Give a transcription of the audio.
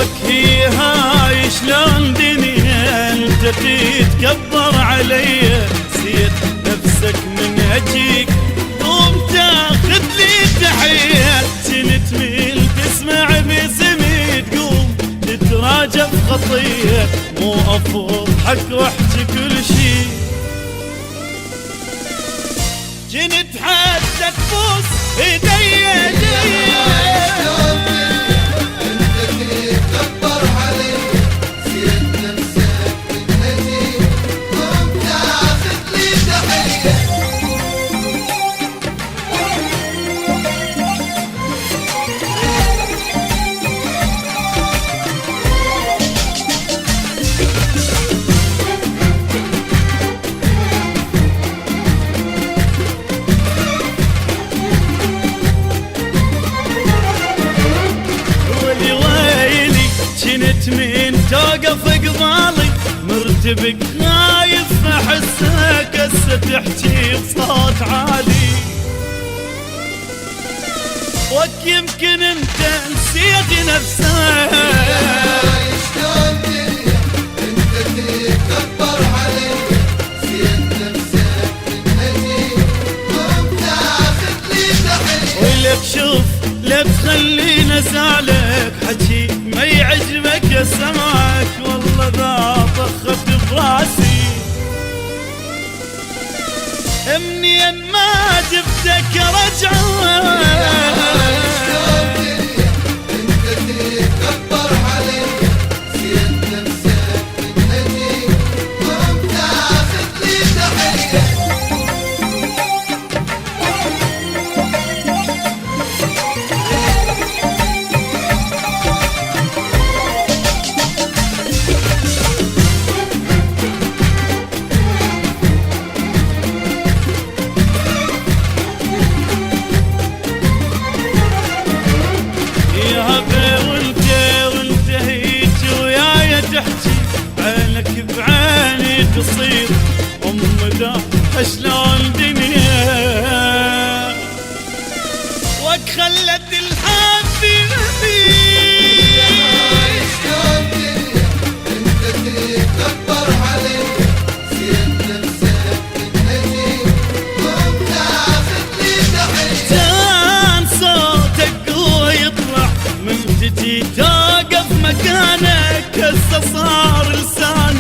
وكهي هاي شلون دنيا انت تتكبر علي، نسيت نفسك من اجيك قوم تاخذ لي تحية، كنت ميل تسمع باسمي تقوم تتراجع بخطية، مو افضحك واحكي كل شي، كنت حتى تبوس ايدي كنت من توقف قبالي مرتبك خايف احسك هسه تحكي بصوت عالي، وك يمكن انت نسيت نفسك شلون دنيا انت تتكبر علي، نسيت نفسك من اجيك قوم تاخذ لي تحية، ولك شوف لا تخليني اسالك حكي ما يعجبك يا سمعك، والله ذا طخت براسي منين ما جبتك رجعك، شلون دنيا انت تتكبر علي، نسيت نفسك من اجيك قوم تاخذ لي تحية. عينك بعيني تصير دا شلون دنيا وك خلت الحبيب شلون دنيا انت تتكبر علي، نسيت نفسك من اجيك قوم تاخذ لي تحية، كان صوتك هو يطلع من تجي توقف مكانك، هسه صار لسانك